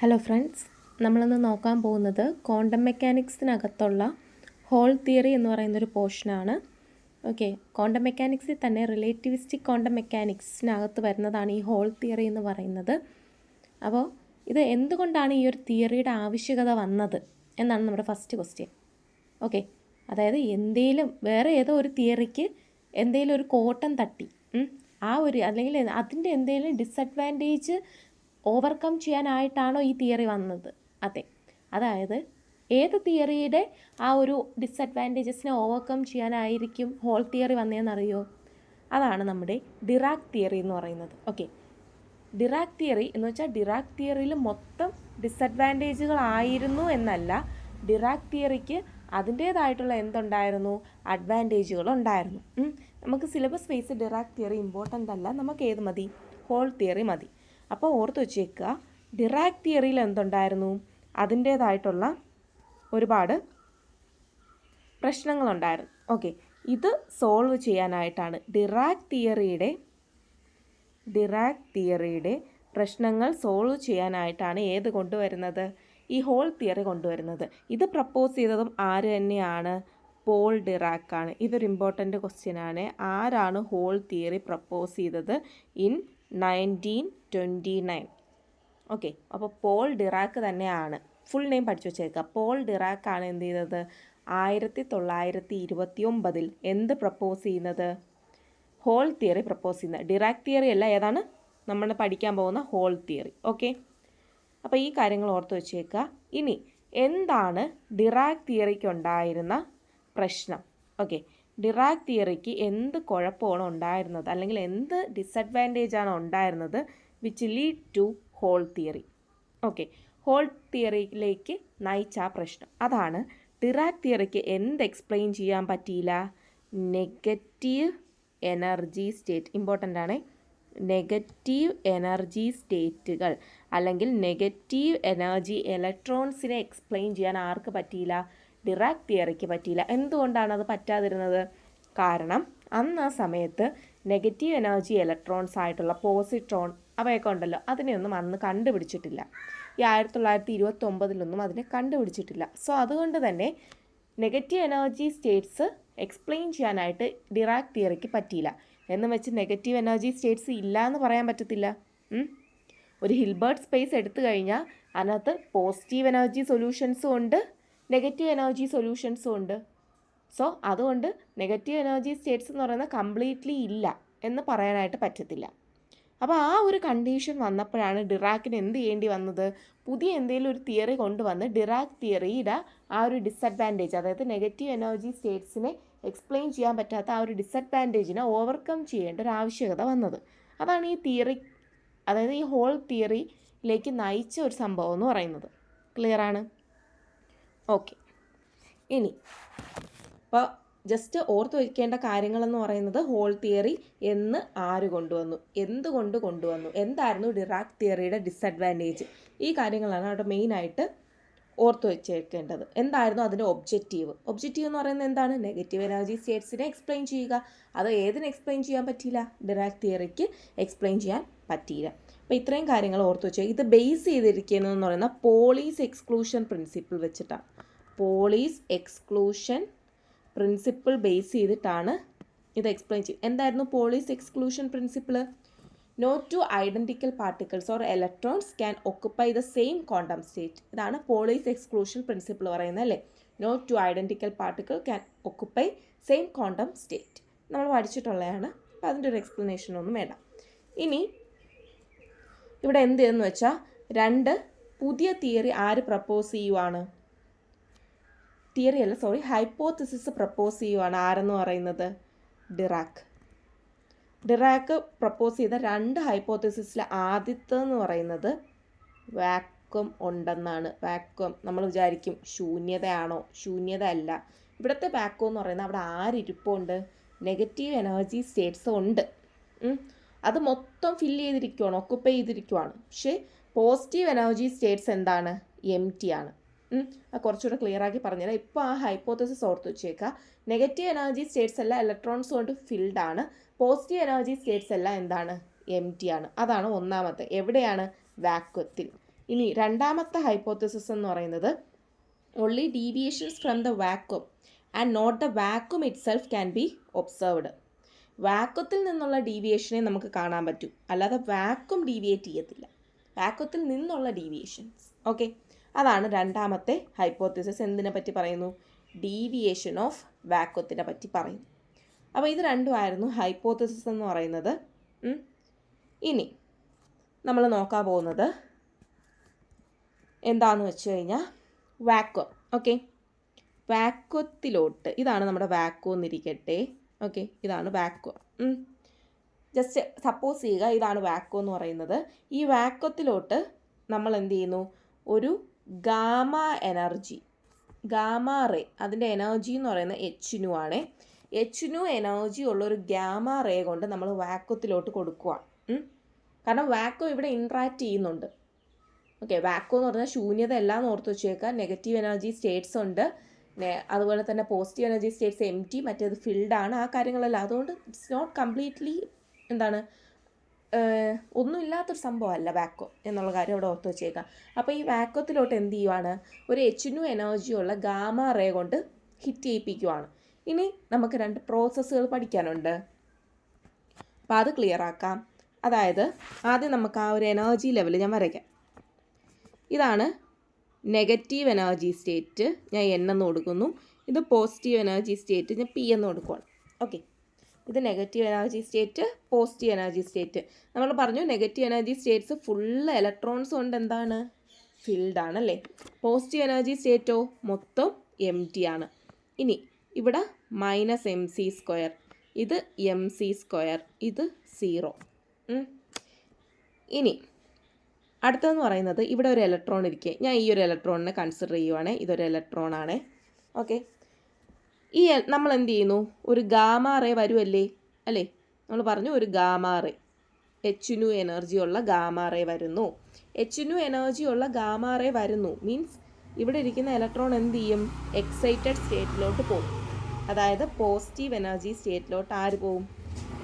Hello friends, നമ്മളിന്ന് നോക്കാൻ പോകുന്നത് ക്വാണ്ടം മെക്കാനിക്സിനകത്തുള്ള ഹോൾ തിയറി എന്ന് പറയുന്നൊരു പോർഷനാണ്. ഓക്കെ, ക്വാണ്ടം മെക്കാനിക്സിൽ തന്നെ റിലേറ്റിവിസ്റ്റിക് ക്വാണ്ടം മെക്കാനിക്സിനകത്ത് വരുന്നതാണ് ഈ ഹോൾ തിയറി എന്ന് പറയുന്നത്. അപ്പോൾ ഇത് എന്തുകൊണ്ടാണ് ഈ ഒരു തിയറിയുടെ ആവശ്യകത വന്നത് എന്നാണ് നമ്മുടെ ഫസ്റ്റ് ക്വസ്റ്റ്യൻ. ഓക്കെ, അതായത് വേറെ ഏതോ ഒരു തിയറിക്ക് എന്തെങ്കിലും ഒരു കോട്ടം തട്ടി ആ ഒരു അല്ലെങ്കിൽ അതിൻ്റെ എന്തെങ്കിലും ഡിസഡ്വാൻറ്റേജ് ഓവർകം ചെയ്യാനായിട്ടാണോ ഈ തിയറി വന്നത്? അതെ, അതായത് ഏത് തിയറിയുടെ ആ ഒരു ഡിസഡ്വാൻറ്റേജസിനെ ഓവർകം ചെയ്യാനായിരിക്കും ഹോൾ തിയറി വന്നതെന്നറിയോ? അതാണ് നമ്മുടെ ഡിറാക് തിയറി എന്ന് പറയുന്നത്. ഓക്കെ, ഡിറാക് തിയറി എന്ന് വെച്ചാൽ ഡിറാക് തിയറിയിൽ മൊത്തം ഡിസഡ്വാൻറ്റേജുകളായിരുന്നു എന്നല്ല, ഡിറാക് തിയറിക്ക് അതിൻ്റേതായിട്ടുള്ള എന്തുണ്ടായിരുന്നു, അഡ്വാൻറ്റേജുകളുണ്ടായിരുന്നു. നമുക്ക് syllabus base Dirac theory important അല്ല, നമുക്ക് ഏത് മതി, ഹോൾ തിയറി മതി. അപ്പോൾ ഓർത്ത് വെച്ചേക്കുക, ഡിറാക് തിയറിയിൽ എന്തുണ്ടായിരുന്നു, അതിൻ്റേതായിട്ടുള്ള ഒരുപാട് പ്രശ്നങ്ങളുണ്ടായിരുന്നു. ഓക്കെ, ഇത് സോൾവ് ചെയ്യാനായിട്ടാണ് ഡിറാക് തിയറിയുടെ പ്രശ്നങ്ങൾ സോൾവ് ചെയ്യാനായിട്ടാണ് ഏത് കൊണ്ടുവരുന്നത്, ഈ ഹോൾ തിയറി കൊണ്ടുവരുന്നത്. ഇത് പ്രപ്പോസ് ചെയ്തതും ആര് തന്നെയാണ്, പോൾ ഡിറാക് ആണ്. ഇതൊരു ഇമ്പോർട്ടൻ്റ് ക്വസ്റ്റ്യൻ ആണ്. ആരാണ് ഹോൾ തിയറി പ്രപ്പോസ് ചെയ്തത്? ഇൻ 1929. ഓക്കെ, അപ്പോൾ പോൾ ഡിറാക് തന്നെയാണ്. ഫുൾ നെയിം പഠിച്ചു വെച്ചേക്കുക. പോൾ ഡിറാക് ആണ് എന്ത് ചെയ്തത്, 1929 എന്ത് പ്രപ്പോസ് ചെയ്യുന്നത്, ഹോൾ തിയറി പ്രപ്പോസ് ചെയ്യുന്നത്. ഡിറാക് തിയറി അല്ല, ഏതാണ് നമ്മൾ പഠിക്കാൻ പോകുന്ന ഹോൾ തിയറി. ഓക്കെ, അപ്പോൾ ഈ കാര്യങ്ങൾ ഓർത്ത് വെച്ചേക്കുക. ഇനി എന്താണ് ഡിറാക് തിയറിക്ക് ഉണ്ടായിരുന്ന പ്രശ്നം? ഓക്കെ, ഡിറാക് തിയറിക്ക് എന്ത് കുഴപ്പമാണ് ഉണ്ടായിരുന്നത്, അല്ലെങ്കിൽ എന്ത് ഡിസഡ്വാൻറ്റേജാണ് ഉണ്ടായിരുന്നത്, which lead to hole theory. Okay, hole തിയറിയിലേക്ക് നയിച്ച ആ പ്രശ്നം അതാണ്. ഡിറാക് തിയറിക്ക് എന്ത് എക്സ്പ്ലെയിൻ ചെയ്യാൻ പറ്റിയില്ല, നെഗറ്റീവ് എനർജി സ്റ്റേറ്റ്. ഇമ്പോർട്ടൻ്റ് ആണ്, നെഗറ്റീവ് എനർജി സ്റ്റേറ്റുകൾ അല്ലെങ്കിൽ നെഗറ്റീവ് എനർജി ഇലക്ട്രോൺസിനെ എക്സ്പ്ലെയിൻ ചെയ്യാൻ ആർക്ക് പറ്റിയില്ല, ഡിറാക് തിയറിക്ക് പറ്റിയില്ല. എന്തുകൊണ്ടാണ് അത് പറ്റാതിരുന്നത്? കാരണം അന്ന് ആ സമയത്ത് നെഗറ്റീവ് എനർജി ഇലക്ട്രോൺസ് ആയിട്ടുള്ള പോസിട്രോൺ അവയൊക്കെ ഉണ്ടല്ലോ, അതിനെയൊന്നും അന്ന് കണ്ടുപിടിച്ചിട്ടില്ല. ഈ 1929 അതിനെ കണ്ടുപിടിച്ചിട്ടില്ല. സോ അതുകൊണ്ട് തന്നെ നെഗറ്റീവ് എനർജി സ്റ്റേറ്റ്സ് എക്സ്പ്ലെയിൻ ചെയ്യാനായിട്ട് ഡിറാക് തിയറിക്ക് പറ്റിയില്ല. എന്ന് വെച്ച് നെഗറ്റീവ് എനർജി സ്റ്റേറ്റ്സ് ഇല്ല എന്ന് പറയാൻ പറ്റത്തില്ല. ഒരു ഹിൽബർട്ട് സ്പേസ് എടുത്തു കഴിഞ്ഞാൽ അതിനകത്ത് പോസിറ്റീവ് എനർജി സൊല്യൂഷൻസും ഉണ്ട്, നെഗറ്റീവ് എനർജി സൊല്യൂഷൻസും ഉണ്ട്. സോ അതുകൊണ്ട് നെഗറ്റീവ് എനർജി സ്റ്റേറ്റ്സ് എന്ന് പറയുന്നത് കംപ്ലീറ്റ്ലി ഇല്ല എന്ന് പറയാനായിട്ട് പറ്റത്തില്ല. അപ്പോൾ ആ ഒരു കണ്ടീഷൻ വന്നപ്പോഴാണ് ഡിറാക്കിന് എന്ത് ചെയ്യേണ്ടി വന്നത്, പുതിയ എന്തെങ്കിലും ഒരു തിയറി കൊണ്ടുവന്ന് ഡിറാക് തിയറിയുടെ ആ ഒരു ഡിസഡ്വാൻറ്റേജ്, അതായത് നെഗറ്റീവ് എനർജി സ്റ്റേറ്റ്സിനെ എക്സ്പ്ലെയിൻ ചെയ്യാൻ പറ്റാത്ത ആ ഒരു ഡിസഡ്വാൻറ്റേജിനെ ഓവർകം ചെയ്യേണ്ട ഒരു ആവശ്യകത വന്നത്. അതാണ് ഈ തിയറി, അതായത് ഈ ഹോൾ തിയറിയിലേക്ക് നയിച്ച ഒരു സംഭവം എന്ന് പറയുന്നത്. ക്ലിയർ ആണ്? ഓക്കെ, ഇനി അപ്പോൾ ജസ്റ്റ് ഓർത്ത് വയ്ക്കേണ്ട കാര്യങ്ങളെന്ന് പറയുന്നത്, ഹോൾ തിയറി എന്ന് ആര് കൊണ്ടുവന്നു, എന്തുകൊണ്ട് കൊണ്ടുവന്നു, എന്തായിരുന്നു ഡിറാക് തിയറിയുടെ ഡിസഡ്വാൻറ്റേജ്, ഈ കാര്യങ്ങളാണ് അവിടെ മെയിനായിട്ട് ഓർത്ത് വെച്ചേക്കേണ്ടത്. എന്തായിരുന്നു അതിൻ്റെ ഒബ്ജക്റ്റീവ് എന്ന് പറയുന്നത് എന്താണ്, നെഗറ്റീവ് എനർജി സ്റ്റേറ്റ്സിനെ എക്സ്പ്ലെയിൻ ചെയ്യുക. അത് ഏതിനെ എക്സ്പ്ലെയിൻ ചെയ്യാൻ പറ്റിയില്ല, ഡിറാക് തിയറിക്ക് എക്സ്പ്ലെയിൻ ചെയ്യാൻ പറ്റിയില്ല. അപ്പോൾ ഇത്രയും കാര്യങ്ങൾ ഓർത്ത് വെച്ചാൽ ഇത് ബേസ് ചെയ്തിരിക്കുന്നതെന്ന് പറയുന്ന പോളീസ് എക്സ്ക്ലൂഷൻ പ്രിൻസിപ്പിൾ വെച്ചിട്ടാണ്. പോളീസ് എക്സ്ക്ലൂഷൻ പ്രിൻസിപ്പിൾ ബേസ് ചെയ്തിട്ടാണ് ഇത് എക്സ്പ്ലെയിൻ ചെയ്യും. എന്തായിരുന്നു Pauli's exclusion principle? No two identical particles or electrons can occupy the same quantum state. ഇതാണ് പോളീസ് എക്സ്ക്ലൂഷൻ പ്രിൻസിപ്പിൾ പറയുന്നത് അല്ലേ. No two identical particle can occupy same quantum state നമ്മൾ പഠിച്ചിട്ടുള്ളതാണ്. അപ്പോൾ അതിൻ്റെ ഒരു എക്സ്പ്ലനേഷനൊന്നും വേണ്ട. ഇനി ഇവിടെ എന്തെന്ന് വെച്ചാൽ രണ്ട് പുതിയ തിയറി ആര് പ്രപ്പോസ് ചെയ്യുവാണ്, തിയറി അല്ല സോറി ഹൈപ്പോത്തിസിസ് പ്രപ്പോസ് ചെയ്യുവാണ്. ആരെന്ന് പറയുന്നത്, ഡിറാക് പ്രപ്പോസ് ചെയ്ത രണ്ട് ഹൈപ്പോത്തിസിസിൽ ആദ്യത്തെന്ന് പറയുന്നത് വാക്വം ഉണ്ടെന്നാണ്. വാക്വം നമ്മൾ വിചാരിക്കും ശൂന്യതയാണോ, ശൂന്യത അല്ല. ഇവിടുത്തെ വാക്വം എന്ന് പറയുന്നത് അവിടെ ആരിരിപ്പുണ്ട്, നെഗറ്റീവ് എനർജി സ്റ്റേറ്റ്സ് ഉണ്ട്. അത് മൊത്തം ഫില്ല് ചെയ്തിരിക്കുവാണ്, ഒക്കുപ്പൈ ചെയ്തിരിക്കുവാണ്. പക്ഷേ പോസിറ്റീവ് എനർജി സ്റ്റേറ്റ്സ് എന്താണ്, എംപ്റ്റി ആണ്. കുറച്ചുകൂടെ ക്ലിയർ ആക്കി പറഞ്ഞുതരാം. ഇപ്പോൾ ആ ഹൈപ്പോത്തസിസ് ഓർത്ത് വെച്ചേക്കുക. നെഗറ്റീവ് എനർജി സ്റ്റേറ്റ്സ് എല്ലാം ഇലക്ട്രോൺസ് കൊണ്ട് ഫിൽഡ് ആണ്, പോസിറ്റീവ് എനർജി സ്റ്റേറ്റ്സ് എല്ലാം എന്താണ്, എംപ്റ്റി ആണ്. അതാണ് ഒന്നാമത്തെ. എവിടെയാണ്, വാക്വത്തിൽ. ഇനി രണ്ടാമത്തെ ഹൈപ്പോത്തസിസ് എന്ന് പറയുന്നത് only deviations from the vacuum and not the vacuum itself can be observed. വാക്വത്തിൽ നിന്നുള്ള ഡീവിയേഷനെ നമുക്ക് കാണാൻ പറ്റും, അല്ലാതെ വാക്വം ഡീവിയേറ്റ് ചെയ്യത്തില്ല. വാക്വത്തിൽ നിന്നുള്ള ഡീവിയേഷൻസ്. ഓക്കെ, അതാണ് രണ്ടാമത്തെ ഹൈപ്പോത്തസിസ്. എന്തിനെ പറ്റി പറയുന്നു? ഡീവിയേഷൻ ഓഫ് വാക്വത്തിനെ പറ്റി പറയുന്നു. അപ്പോൾ ഇത് രണ്ടുമായിരുന്നു ഹൈപ്പോത്തസിസ് എന്ന് പറയുന്നത്. ഇനി നമ്മൾ നോക്കാൻ പോകുന്നത് എന്താണെന്ന് വെച്ച് കഴിഞ്ഞാൽ വാക്വം. ഓക്കെ, വാക്വത്തിലോട്ട്, ഇതാണ് നമ്മുടെ വാക്വം എന്നിരിക്കട്ടെ. ഓക്കെ, ഇതാണ് വാക്വം. ജസ്റ്റ് സപ്പോസ് ചെയ്യുക ഇതാണ് വാക്വം എന്ന് പറയുന്നത്. ഈ വാക്വത്തിലോട്ട് നമ്മൾ എന്ത് ചെയ്യുന്നു? ഒരു ഗാമ എനർജി, ഗാമ റേ, അതിൻ്റെ എനർജി എന്ന് പറയുന്നത് Hnu ആണ്. Hnu എനർജി ഉള്ളൊരു ഗാമ റേ കൊണ്ട് നമ്മൾ വാക്വത്തിലോട്ട് കൊടുക്കുകയാണ്. കാരണം വാക്വം ഇവിടെ ഇൻട്രാക്ട് ചെയ്യുന്നുണ്ട്. ഓക്കെ, വാക്വം എന്ന് പറഞ്ഞാൽ ശൂന്യത എല്ലാം ഓർത്ത് വെച്ചേക്കാം. നെഗറ്റീവ് എനർജി സ്റ്റേറ്റ്സ് ഉണ്ട്, അതുപോലെ തന്നെ പോസിറ്റീവ് എനർജി സ്റ്റേറ്റ്സ് എംറ്റി, മറ്റേത് ഫിൽഡാണ്, ആ കാര്യങ്ങളെല്ലാം. അതുകൊണ്ട് ഇറ്റ്സ് നോട്ട് കംപ്ലീറ്റ്ലി എന്താണ് ഒന്നുമില്ലാത്തൊരു സംഭവമല്ല വാക്വം എന്നുള്ള കാര്യം അവിടെ ഓർത്ത് വെച്ചേക്കാം. അപ്പോൾ ഈ വാക്വത്തിലോട്ട് എന്ത് ചെയ്യുവാണ്? ഒരു Hnu എനർജിയുള്ള ഗാമ റേ കൊണ്ട് ഹിറ്റ് ചെയ്യിപ്പിക്കുവാണ്. ഇനി നമുക്ക് 2 പ്രോസസ്സുകൾ പഠിക്കാനുണ്ട്. അപ്പോൾ അത് ക്ലിയർ ആക്കാം. അതായത് ആദ്യം നമുക്ക് ആ ഒരു എനർജി ലെവൽ ഞാൻ വരയ്ക്കാം. ഇതാണ് നെഗറ്റീവ് എനർജി സ്റ്റേറ്റ്, ഞാൻ N എന്ന് കൊടുക്കുന്നു. ഇത് പോസിറ്റീവ് എനർജി സ്റ്റേറ്റ്, ഞാൻ P എന്ന് കൊടുക്കുകയാണ്. ഓക്കെ, ഇത് negative energy state, positive energy state. നമ്മൾ പറഞ്ഞു negative energy States full electrons കൊണ്ട് എന്താണ്? ഫിൽഡ് ആണല്ലേ. പോസിറ്റീവ് എനർജി സ്റ്റേറ്റോ മൊത്തം എംറ്റി ആണ്. ഇനി ഇവിടെ -mc², ഇത് mc², ഇത് 0. ഇനി അടുത്തതെന്ന് പറയുന്നത് ഇവിടെ ഒരു ഇലക്ട്രോൺ ഇരിക്കുക. ഞാൻ ഈ ഒരു ഇലക്ട്രോണിനെ കൺസിഡർ ചെയ്യുവാണേ, ഇതൊരു ഇലക്ട്രോൺ ആണ്. ഓക്കെ, ഈ നമ്മൾ എന്ത് ചെയ്യുന്നു? ഒരു ഗാമ റേ വരുമല്ലേ, അല്ലേ? നമ്മൾ പറഞ്ഞു ഒരു ഗാമ റേ, Hnu എനർജിയുള്ള ഗാമ റേ വരുന്നു. Hnu എനർജിയുള്ള ഗാമ റേ വരുന്നു മീൻസ് ഇവിടെ ഇരിക്കുന്ന ഇലക്ട്രോൺ എന്ത് ചെയ്യും? എക്സൈറ്റഡ് സ്റ്റേറ്റിലോട്ട് പോകും. അതായത് പോസിറ്റീവ് എനർജി സ്റ്റേറ്റിലോട്ട് ആര് പോകും?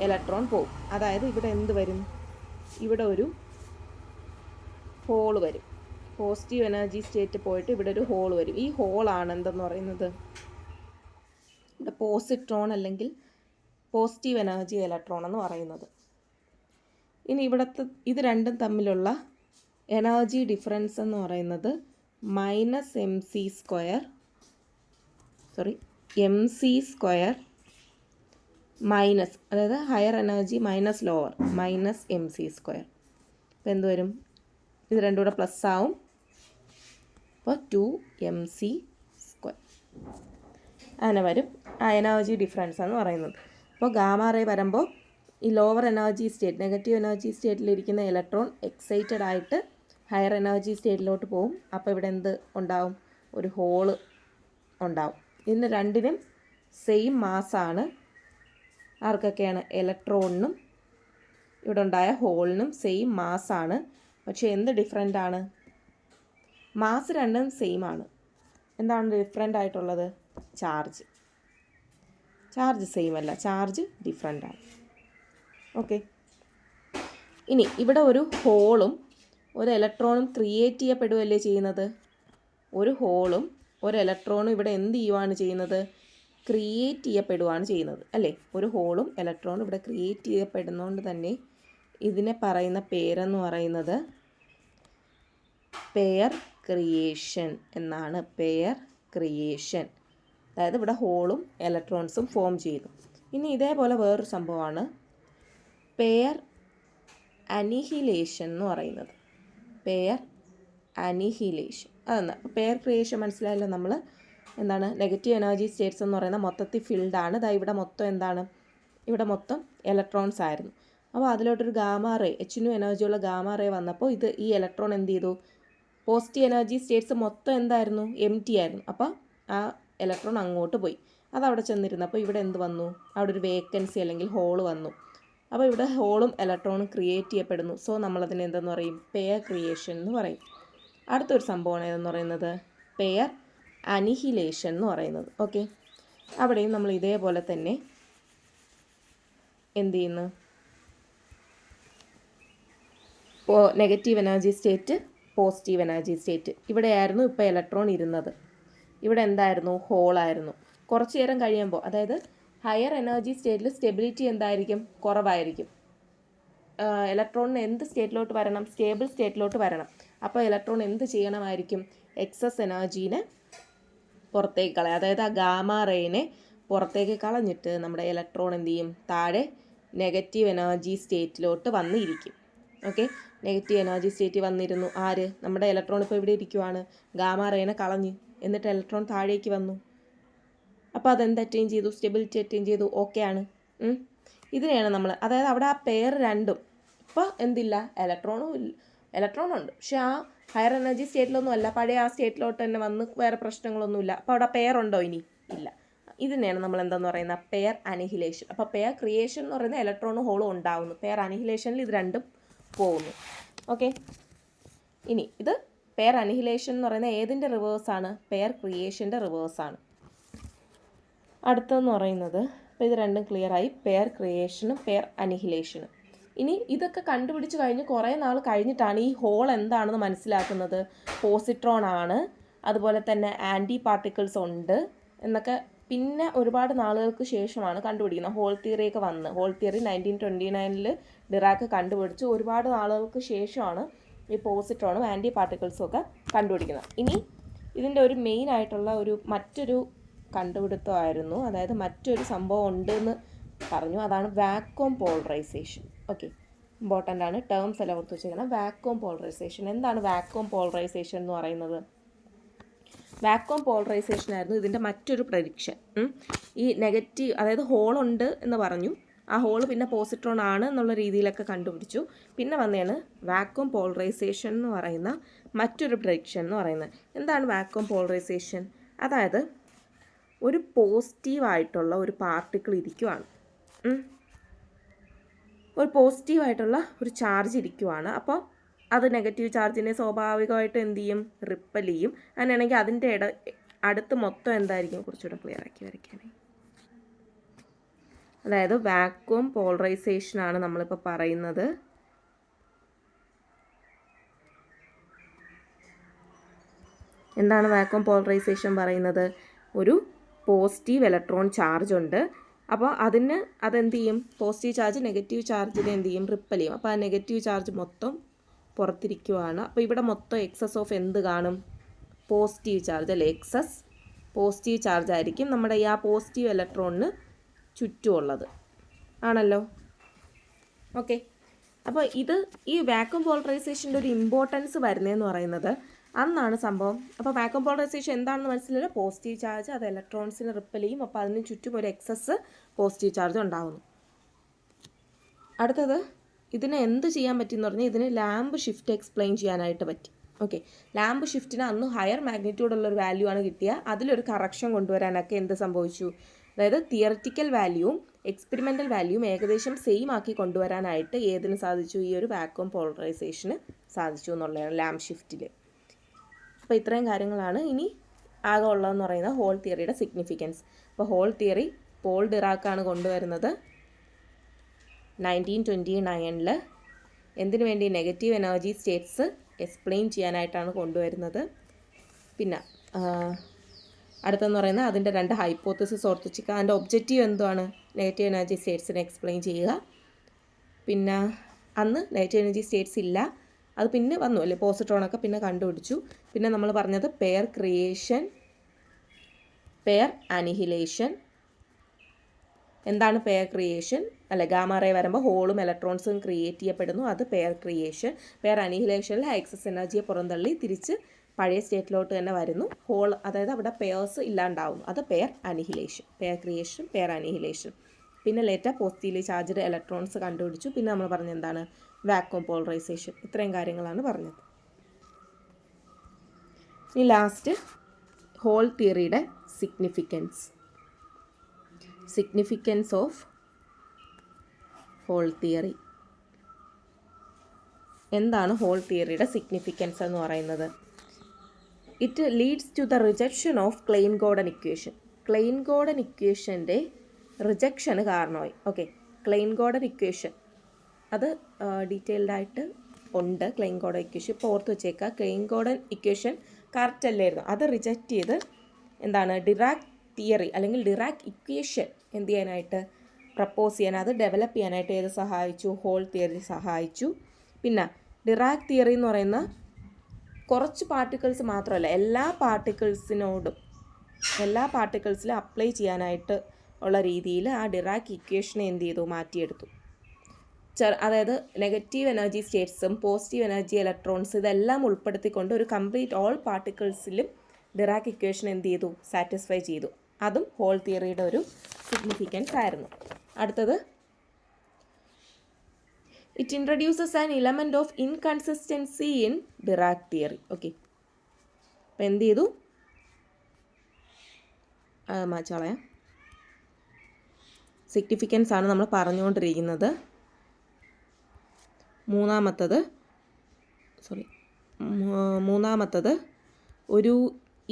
ഇലക്ട്രോൺ പോകും. അതായത് ഇവിടെ എന്ത് വരും? ഇവിടെ ഒരു ഹോൾ വരും. പോസിറ്റീവ് എനർജി സ്റ്റേറ്റ് പോയിട്ട് ഇവിടെ ഒരു ഹോൾ വരും. ഈ ഹോളാണ് എന്തെന്ന് പറയുന്നത്? ഇവിടെ പോസിട്രോൺ അല്ലെങ്കിൽ പോസിറ്റീവ് എനർജി ഇലക്ട്രോൺ എന്ന് പറയുന്നത്. ഇനി ഇവിടുത്തെ ഇത് രണ്ടും തമ്മിലുള്ള എനർജി ഡിഫറൻസ് എന്ന് പറയുന്നത് mc² മൈനസ്, അതായത് higher energy minus lower, -mc². അപ്പോൾ എന്ത് വരും? ഇത് രണ്ടും കൂടെ പ്ലസ് ആവും. അപ്പോൾ 2mc². അങ്ങനെ വരും ആ എനർജി ഡിഫറൻസ് എന്ന് പറയുന്നത്. അപ്പോൾ ഗാമ റേ വരുമ്പോൾ ഈ lower energy state, negative energy സ്റ്റേറ്റിലിരിക്കുന്ന ഇലക്ട്രോൺ എക്സൈറ്റഡ് ആയിട്ട് ഹയർ എനർജി സ്റ്റേറ്റിലോട്ട് പോകും. അപ്പോൾ ഇവിടെ എന്ത് ഉണ്ടാവും? ഒരു ഹോള് ഉണ്ടാവും. ഇതിന് രണ്ടിനും സെയിം മാസ്സാണ്. ആർക്കൊക്കെയാണ്? ഇലക്ട്രോണിനും ഇവിടെ ഉണ്ടായ ഹോളിനും സെയിം മാസ്സാണ്. പക്ഷേ എന്ത് ഡിഫറെൻ്റ് ആണ്? മാസ് രണ്ടും സെയിം ആണ്. എന്താണ് ഡിഫറെൻ്റ് ആയിട്ടുള്ളത്? ചാർജ്. ചാർജ് സെയിം അല്ല, ചാർജ് ഡിഫറെൻ്റ് ആണ്. ഓക്കെ, ഇനി ഇവിടെ ഒരു ഹോളും ഒരു ഇലക്ട്രോണും ക്രിയേറ്റ് ചെയ്യപ്പെടുകയല്ലേ ചെയ്യുന്നത്? ഒരു ഹോളും ഒരു ഇലക്ട്രോണും ഇവിടെ എന്ത് ചെയ്യുവാണ് ചെയ്യുന്നത്? ക്രിയേറ്റ് ചെയ്യപ്പെടുകയാണ് ചെയ്യുന്നത്, അല്ലേ? ഒരു ഹോളും ഇലക്ട്രോണും ഇവിടെ ക്രിയേറ്റ് ചെയ്യപ്പെടുന്നതുകൊണ്ട് തന്നെ ഇതിനെ പറയുന്ന പേരെന്ന് പറയുന്നത് പെയർ ക്രിയേഷൻ എന്നാണ്. പെയർ ക്രിയേഷൻ, അതായത് ഇവിടെ ഹോളും ഇലക്ട്രോൺസും ഫോം ചെയ്തു. ഇനി ഇതേപോലെ വേറൊരു സംഭവമാണ് പെയർ അനിഹിലേഷൻ എന്ന് പറയുന്നത്. പെയർ അനിഹിലേഷൻ അതെന്താ? പെയർ ക്രിയേഷൻ മനസ്സിലായല്ലോ. നമ്മൾ എന്താണ്? നെഗറ്റീവ് എനർജി സ്റ്റേറ്റ്സ് എന്ന് പറയുന്ന മൊത്തത്തിൽ ഫിൽഡാണ്. ഇതാ ഇവിടെ മൊത്തം എന്താണ്? ഇവിടെ മൊത്തം ഇലക്ട്രോൺസ് ആയിരുന്നു. അപ്പോൾ അതിലോട്ടൊരു ഗാമ റേ, Hnu എനർജിയുള്ള ഗാമ റേ വന്നപ്പോൾ ഈ ഇലക്ട്രോൺ എന്ത് ചെയ്തു? പോസിറ്റീവ് എനർജി സ്റ്റേറ്റ്സ് മൊത്തം എന്തായിരുന്നു? എംറ്റി ആയിരുന്നു. അപ്പോൾ ആ ഇലക്ട്രോൺ അങ്ങോട്ട് പോയി. അതവിടെ ചെന്നിരുന്നപ്പോൾ ഇവിടെ എന്ത് വന്നു? അവിടെ ഒരു വേക്കൻസി അല്ലെങ്കിൽ ഹോൾ വന്നു. അപ്പോൾ ഇവിടെ ഹോളും ഇലക്ട്രോണും ക്രിയേറ്റ് ചെയ്യപ്പെടുന്നു. സോ നമ്മളതിനെ എന്തെന്ന് പറയും? പെയർ ക്രിയേഷൻ എന്ന് പറയും. അടുത്തൊരു സംഭവമാണ് ഏതെന്ന് പറയുന്നത് പെയർ അനിഹിലേഷൻ എന്ന് പറയുന്നത്. ഓക്കെ, അവിടെയും നമ്മൾ ഇതേപോലെ തന്നെ എന്ത് ചെയ്യുന്നു? Negative energy state positive energy state. ഇവിടെയായിരുന്നു ഇപ്പോൾ ഇലക്ട്രോൺ ഇരുന്നത്. ഇവിടെ എന്തായിരുന്നു? ഹോളായിരുന്നു. കുറച്ച് നേരം കഴിയുമ്പോൾ, അതായത് ഹയർ എനർജി സ്റ്റേറ്റിൽ സ്റ്റെബിലിറ്റി എന്തായിരിക്കും? കുറവായിരിക്കും. ഇലക്ട്രോണിന് എന്ത് സ്റ്റേറ്റിലോട്ട് വരണം? സ്റ്റേബിൾ സ്റ്റേറ്റിലോട്ട് വരണം. അപ്പോൾ ഇലക്ട്രോൺ എന്ത് ചെയ്യണമായിരിക്കും? എക്സസ് എനർജീനെ പുറത്തേക്ക് കളയുക. അതായത് ആ ഗാമാ റേനെ പുറത്തേക്ക് കളഞ്ഞിട്ട് നമ്മുടെ ഇലക്ട്രോൺ എന്ത് ചെയ്യും? താഴെ നെഗറ്റീവ് എനർജി സ്റ്റേറ്റിലോട്ട് വന്നിരിക്കും. ഓക്കെ, നെഗറ്റീവ് എനർജി സ്റ്റേറ്റിൽ വന്നിരുന്നു. ആര്? നമ്മുടെ ഇലക്ട്രോൺ ഇപ്പോൾ ഇവിടെ ഇരിക്കുവാണ്. ഗാമാ റേനെ കളഞ്ഞ്, എന്നിട്ട് ഇലക്ട്രോൺ താഴേക്ക് വന്നു. അപ്പോൾ അതെന്ത് അറ്റൈൻ ചെയ്തു? സ്റ്റെബിലിറ്റി അറ്റൈൻ ചെയ്തു. ഓക്കെ ആണ്. ഇതിനെയാണ് നമ്മൾ, അതായത് അവിടെ ആ പെയർ രണ്ടും ഇപ്പോൾ എന്തില്ല? ഇലക്ട്രോണുണ്ട്, പക്ഷെ ആ ഹയർ എനർജി സ്റ്റേറ്റിലൊന്നും അല്ല, പഴയ ആ സ്റ്റേറ്റിലോട്ട് തന്നെ വന്ന് വേറെ പ്രശ്നങ്ങളൊന്നുമില്ല. അപ്പോൾ അവിടെ പെയർ ഉണ്ടോ? ഇനി ഇല്ല. ഇതിനെയാണ് നമ്മൾ എന്താണെന്ന് പറയുന്നത്? Pair annihilation. അപ്പോൾ പെയർ ക്രിയേഷൻ എന്ന് പറയുന്നത് ഇലക്ട്രോണും ഹോളും ഉണ്ടാവുന്നു. പെയർ അനിഹിലേഷനിൽ ഇത് രണ്ടും പോകുന്നു. ഓക്കെ, ഇനി ഇത് പെയർ അനിഹിലേഷൻ എന്ന് പറയുന്നത് ഏതിൻ്റെ റിവേഴ്സാണ്? പെയർ ക്രിയേഷൻ്റെ റിവേഴ്സാണ്. അടുത്തതെന്ന് പറയുന്നത്, അപ്പോൾ ഇത് രണ്ടും ക്ലിയറായി, പെയർ ക്രിയേഷനും പെയർ അനിഹിലേഷനും. ഇനി ഇതൊക്കെ കണ്ടുപിടിച്ച് കഴിഞ്ഞ് കുറേ നാൾ കഴിഞ്ഞിട്ടാണ് ഈ ഹോൾ എന്താണെന്ന് മനസ്സിലാക്കുന്നത്. പോസിട്രോൺ ആണ്, അതുപോലെ തന്നെ ആൻറ്റി പാർട്ടിക്കിൾസ് ഉണ്ട് എന്നൊക്കെ പിന്നെ ഒരുപാട് നാളുകൾക്ക് ശേഷമാണ് കണ്ടുപിടിക്കുന്നത്. ഹോൾ തിയറിയൊക്കെ വന്ന്, ഹോൾ തിയറി 1929 ഡിറാക്ക് കണ്ടുപിടിച്ച് ഒരുപാട് നാളുകൾക്ക് ശേഷമാണ് ഈ പോസിട്രോണും ആൻറ്റി പാർട്ടിക്കിൾസും ഒക്കെ കണ്ടുപിടിക്കുന്നത്. ഇനി ഇതിൻ്റെ ഒരു മെയിൻ ആയിട്ടുള്ള മറ്റൊരു കണ്ടുപിടുത്തമായിരുന്നു, അതായത് മറ്റൊരു സംഭവം ഉണ്ടെന്ന് പറഞ്ഞു. അതാണ് വാക്വം പോളറൈസേഷൻ. ഓക്കെ, ഇമ്പോർട്ടൻ്റ് ആണ്, ടേംസ് എല്ലാം ഓർത്ത് വെച്ചേക്കണം. Vacuum polarisation. എന്താണ് വാക്വം പോളറൈസേഷൻ എന്ന് പറയുന്നത്? വാക്വം പോളറൈസേഷൻ ആയിരുന്നു ഇതിൻ്റെ മറ്റൊരു പ്രഡിക്ഷൻ. ഈ നെഗറ്റീവ്, അതായത് ഹോളുണ്ട് എന്ന് പറഞ്ഞു, ആ ഹോള് പിന്നെ പോസിട്രോൺ ആണ് എന്നുള്ള രീതിയിലൊക്കെ കണ്ടുപിടിച്ചു. പിന്നെ വന്നതാണ് വാക്വം പോളറൈസേഷൻ എന്ന് പറയുന്ന മറ്റൊരു പ്രഡിക്ഷൻ എന്ന് പറയുന്നത്. എന്താണ് വാക്വം പോളറൈസേഷൻ? അതായത് ഒരു പോസിറ്റീവായിട്ടുള്ള ഒരു പാർട്ടിക്കിൾ ഇരിക്കുവാണ്, ഒരു പോസിറ്റീവായിട്ടുള്ള ഒരു ചാർജ് ഇരിക്കുവാണ്. അപ്പോൾ അത് നെഗറ്റീവ് ചാർജിനെ സ്വാഭാവികമായിട്ട് എന്ത് ചെയ്യും? റിപ്പൽ ചെയ്യും. അങ്ങനെയാണെങ്കിൽ അതിൻ്റെ അടുത്ത് മൊത്തം എന്തായിരിക്കും? കുറച്ചുകൂടെ ക്ലിയർ ആക്കി വരയ്ക്കാനേ. അതായത് വാക്വം പോളറൈസേഷനാണ് നമ്മളിപ്പോൾ പറയുന്നത്. എന്താണ് വാക്വം പോളറൈസേഷൻ പറയുന്നത്? ഒരു പോസിറ്റീവ് ഇലക്ട്രോൺ ചാർജ് ഉണ്ട്. അപ്പോൾ അതെന്ത് ചെയ്യും? പോസിറ്റീവ് ചാർജ് നെഗറ്റീവ് ചാർജിനെ എന്ത് ചെയ്യും? റിപ്പൽ ചെയ്യും. അപ്പോൾ ആ നെഗറ്റീവ് ചാർജ് മൊത്തം പുറത്തിരിക്കുവാണ്. അപ്പോൾ ഇവിടെ മൊത്തം എക്സസ് ഓഫ് എന്ത് കാണും? പോസിറ്റീവ് ചാർജ് അല്ലേ? എക്സസ് പോസിറ്റീവ് ചാർജ് ആയിരിക്കും നമ്മുടെ ഈ ആ പോസിറ്റീവ് ഇലക്ട്രോണിന് ചുറ്റുമുള്ളത് ആണല്ലോ. ഓക്കെ, അപ്പോൾ ഈ വാക്വം പോളറൈസേഷൻ്റെ ഒരു ഇമ്പോർട്ടൻസ് വരുന്നതെന്ന് പറയുന്നത് അന്നാണ് സംഭവം. അപ്പോൾ വാക്വം പോളറൈസേഷൻ എന്താണെന്ന് മനസ്സിലായില്ല. പോസിറ്റീവ് ചാർജ് അത് ഇലക്ട്രോൺസിന് റിപ്പൽ ചെയ്യും. അപ്പോൾ അതിന് ചുറ്റും ഒരു എക്സസ് പോസിറ്റീവ് ചാർജ് ഉണ്ടാകുന്നു. അടുത്തത്, ഇതിനെ എന്ത് ചെയ്യാൻ പറ്റുമെന്ന് പറഞ്ഞാൽ ഇതിന് ലാമ്പ് ഷിഫ്റ്റ് എക്സ്പ്ലെയിൻ ചെയ്യാനായിട്ട് പറ്റി. ഓക്കെ, ലാമ്പ് ഷിഫ്റ്റിന് അന്ന് ഹയർ മാഗ്നിറ്റ്യൂഡുള്ളൊരു വാല്യൂ ആണ് കിട്ടിയ. അതിലൊരു കറക്ഷൻ കൊണ്ടുവരാനൊക്കെ എന്ത് സംഭവിച്ചു? അതായത് തിയററ്റിക്കൽ വാല്യൂവും എക്സ്പെരിമെൻ്റൽ വാല്യൂവും ഏകദേശം സെയിം ആക്കി കൊണ്ടുവരാനായിട്ട് ഏതിന് സാധിച്ചു? ഈ ഒരു വാക്വം പോളറൈസേഷന് സാധിച്ചു എന്നുള്ളതാണ് ലാമ്പ് ഷിഫ്റ്റിൽ. അപ്പോൾ ഇത്രയും കാര്യങ്ങളാണ് ഇനി ആകെ ഉള്ളതെന്ന് പറയുന്നത് ഹോൾ തിയറിയുടെ സിഗ്നിഫിക്കൻസ്. അപ്പോൾ ഹോൾ തിയറി പോൾ ഡിറാക്കാണ് കൊണ്ടുവരുന്നത് 1929. എന്തിനു വേണ്ടി? നെഗറ്റീവ് എനർജി സ്റ്റേറ്റ്സ് എക്സ്പ്ലെയിൻ ചെയ്യാനായിട്ടാണ് കൊണ്ടുവരുന്നത്. പിന്നെ അടുത്തെന്ന് പറയുന്നത് അതിൻ്റെ 2 ഹൈപ്പോത്തസിസ് ഓർത്തിച്ചിക്കുക. അതിൻ്റെ ഒബ്ജക്റ്റീവ് എന്താണ്? നെഗറ്റീവ് എനർജി സ്റ്റേറ്റ്സിനെ എക്സ്പ്ലെയിൻ ചെയ്യുക. പിന്നെ അന്ന് നെഗറ്റീവ് എനർജി സ്റ്റേറ്റ്സ് ഇല്ല, അത് പിന്നെ വന്നു അല്ലേ, പോസിട്രോണൊക്കെ പിന്നെ കണ്ടുപിടിച്ചു. പിന്നെ നമ്മൾ പറഞ്ഞത് പെയർ ക്രിയേഷൻ, പെയർ അനിഹിലേഷൻ. എന്താണ് പെയർ ക്രിയേഷൻ? അല്ലെ, ഗാമാ റേ വരുമ്പോൾ ഹോളും ഇലക്ട്രോൺസും ക്രിയേറ്റ് ചെയ്യപ്പെടുന്നു, അത് പെയർ ക്രിയേഷൻ. പെയർ അനിഹിലേഷനിൽ എക്സസ് എനർജിയെ പുറന്തള്ളി തിരിച്ച് പഴയ സ്റ്റേറ്റിലോട്ട് തന്നെ വരുന്നു. ഹോൾ, അതായത് അവിടെ പെയർസ് ഇല്ലാണ്ടാവുന്നു, അത് pair annihilation. Pair creation, pair annihilation. പിന്നെ ലേറ്റർ പോസിറ്റീവ്ലി ചാർജ്ഡ് ഇലക്ട്രോൺസ് കണ്ടുപിടിച്ചു. പിന്നെ നമ്മൾ പറഞ്ഞ എന്താണ്? Vacuum polarization. ഇത്രയും കാര്യങ്ങളാണ് പറഞ്ഞത്. ഇനി ലാസ്റ്റ് ഹോൾ തിയറിയുടെ സിഗ്നിഫിക്കൻസ് ഓഫ് ഹോൾ തിയറി. എന്താണ് ഹോൾ തിയറിയുടെ സിഗ്നിഫിക്കൻസ് എന്ന് പറയുന്നത്? It leads to the rejection of Klein Gordon equation. Klein Gordon ഇക്വേഷൻ്റെ റിജക്ഷന് കാരണമായി. ഓക്കെ, ക്ലെയിൻ-ഗോർഡൻ ഇക്വേഷൻ അത് ഡീറ്റെയിൽഡായിട്ട് ഉണ്ട് ക്ലെയിൻ ഗോർഡൻ ഇക്വേഷൻ. ഇപ്പോൾ ഓർത്ത് വെച്ചേക്കുക, ക്ലെയിൻ ഗോർഡൻ ഇക്വേഷൻ കറക്റ്റ് അല്ലായിരുന്നു. അത് റിജക്റ്റ് ചെയ്ത് എന്താണ് ഡിറാക് തിയറി അല്ലെങ്കിൽ ഡിറാക് ഇക്വേഷൻ എന്ത് ചെയ്യാനായിട്ട് പ്രപ്പോസ് ചെയ്യാൻ, അത് ഡെവലപ്പ് ചെയ്യാനായിട്ട് ഏത് സഹായിച്ചു? ഹോൾ തിയറി സഹായിച്ചു. പിന്നെ ഡിറാക് തിയറി എന്ന് പറയുന്ന കുറച്ച് പാർട്ടിക്കിൾസ് മാത്രമല്ല, എല്ലാ പാർട്ടിക്കിൾസിലും അപ്ലൈ ചെയ്യാനായിട്ട് ഉള്ള രീതിയിൽ ആ ഡിറാക് ഇക്വേഷനെ എന്ത് ചെയ്തു? മാറ്റിയെടുത്തു. അതായത് നെഗറ്റീവ് എനർജി സ്റ്റേറ്റ്സും പോസിറ്റീവ് എനർജി ഇലക്ട്രോൺസ് ഇതെല്ലാം ഉൾപ്പെടുത്തിക്കൊണ്ട് ഒരു കംപ്ലീറ്റ് ഓൾ പാർട്ടിക്കിൾസിലും ഡിറാക് ഇക്വേഷൻ എന്ത് ചെയ്തു? സാറ്റിസ്ഫൈ ചെയ്തു. അതും ഹോൾ തിയറിയുടെ ഒരു സിഗ്നിഫിക്കൻസ് ആയിരുന്നു. അടുത്തത്, it introduces an element of inconsistency in Dirac theory. Okay, അപ്പോൾ എന്ത് ചെയ്തു? മാച്ചോളയാം, സിഗ്നിഫിക്കൻസ് ആണ് നമ്മൾ പറഞ്ഞുകൊണ്ടിരിക്കുന്നത്. മൂന്നാമത്തത് ഒരു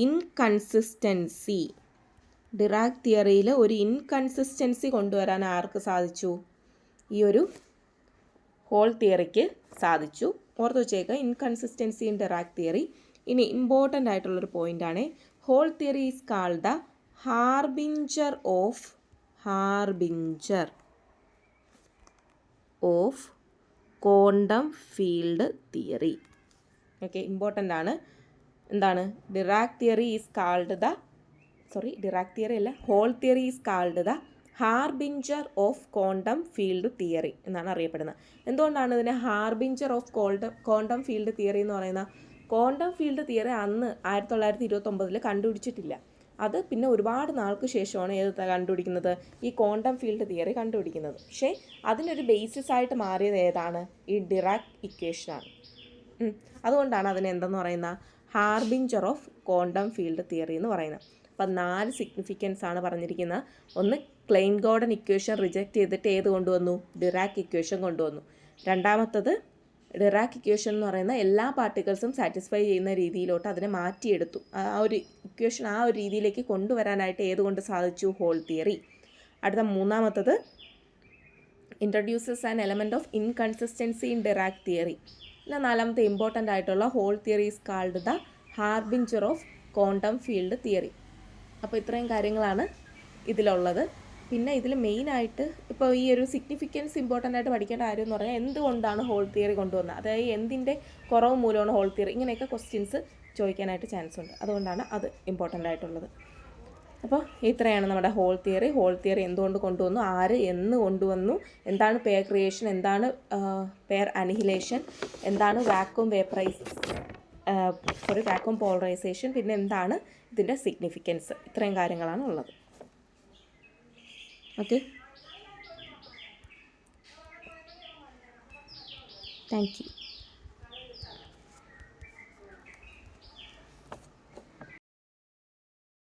ഇൻകൺസിസ്റ്റൻസി, ഡിറാക് തിയറിയിൽ ഒരു ഇൻകൺസിസ്റ്റൻസി കൊണ്ടുവരാൻ ആർക്ക് സാധിച്ചു? ഈ ഒരു ഹോൾ തിയറിക്ക് സാധിച്ചു. ഓർത്ത് വെച്ചേക്കുക, ഇൻകൺസിസ്റ്റൻസി ഇൻ ഡിറാക് തിയറി. ഇനി ഇമ്പോർട്ടൻ്റ് ആയിട്ടുള്ളൊരു പോയിൻ്റാണ്, hole theory is called the harbinger of quantum field theory. Okay, important ആണ്. എന്താണ്? Dirac theory is called the hole theory is called the harbinger of quantum field theory എന്നാണ് അറിയപ്പെടുന്നത്. എന്തുകൊണ്ടാണ് ഇതിനെ harbinger of quantum field theory എന്ന് പറയുന്നത്? Quantum field theory അന്ന് 1929 കണ്ടുപിടിച്ചിട്ടില്ല. അത് പിന്നെ ഒരുപാട് നാൾക്ക് ശേഷമാണ് ഏത് കണ്ടുപിടിക്കുന്നത്? ഈ ക്വാണ്ടം ഫീൽഡ് തിയറി കണ്ടുപിടിക്കുന്നത്. പക്ഷേ അതിനൊരു ബേസിസ് ആയിട്ട് മാറിയത് ഏതാണ്? ഈ ഡിറാക് ഇക്വേഷനാണ്. അതുകൊണ്ടാണ് അതിനെ എന്തെന്ന് പറയുന്നത്? ഹാർബിഞ്ചർ ഓഫ് ക്വാണ്ടം ഫീൽഡ് തിയറി എന്ന് പറയുന്നത്. അപ്പം 4 സിഗ്നിഫിക്കൻസ് ആണ് പറഞ്ഞിരിക്കുന്നത്. ഒന്ന്, ക്ലെയിൻ ഗോർഡൻ ഇക്വേഷൻ റിജക്റ്റ് ചെയ്തിട്ട് ഏത് കൊണ്ടുവന്നു? ഡിറാക് ഇക്വേഷൻ കൊണ്ടുവന്നു. രണ്ടാമത്തത്, ഡിറാക് ഇക്വേഷൻ എന്ന് പറയുന്ന എല്ലാ പാർട്ടിക്കിൾസും സാറ്റിസ്ഫൈ ചെയ്യുന്ന രീതിയിലോട്ട് അതിനെ മാറ്റിയെടുത്തു. ആ ഒരു ഇക്വേഷൻ ആ ഒരു രീതിയിലേക്ക് കൊണ്ടുവരാനായിട്ട് ഏതുകൊണ്ട് സാധിച്ചു? Hole theory. അടുത്ത മൂന്നാമത്തത്, introduces an element of inconsistency in Dirac theory. പിന്നെ നാലാമത്തെ ഇമ്പോർട്ടൻ്റ് ആയിട്ടുള്ള hole theory is called the harbinger of quantum field theory. അപ്പോൾ ഇത്രയും കാര്യങ്ങളാണ് ഇതിലുള്ളത്. പിന്നെ ഇതിൽ മെയിനായിട്ട് ഇപ്പോൾ ഈ ഒരു സിഗ്നിഫിക്കൻസ് ഇമ്പോർട്ടൻ്റ് ആയിട്ട് പഠിക്കേണ്ട കാര്യം എന്ന് പറഞ്ഞാൽ എന്തുകൊണ്ടാണ് ഹോൾ തിയറി കൊണ്ടുവന്നത്, അതായത് എന്തിൻ്റെ കുറവ് മൂലമാണ് ഹോൾ തിയറി, ഇങ്ങനെയൊക്കെ ക്വസ്റ്റ്യൻസ് ചോദിക്കാനായിട്ട് ചാൻസ് ഉണ്ട്. അതുകൊണ്ടാണ് അത് ഇമ്പോർട്ടൻ്റ് ആയിട്ടുള്ളത്. അപ്പോൾ ഇത്രയാണ് നമ്മുടെ ഹോൾ തിയറി. ഹോൾ തിയറി എന്തുകൊണ്ട് കൊണ്ടുവന്നു, ആര് എന്ന് കൊണ്ടുവന്നു, എന്താണ് പെയർ ക്രിയേഷൻ, എന്താണ് പെയർ അനിഹിലേഷൻ, എന്താണ് വാക്വം പോളറൈസേഷൻ, പിന്നെ എന്താണ് ഇതിൻ്റെ സിഗ്നിഫിക്കൻസ്. ഇത്രയും കാര്യങ്ങളാണ് ഉള്ളത്. Okay, thank you.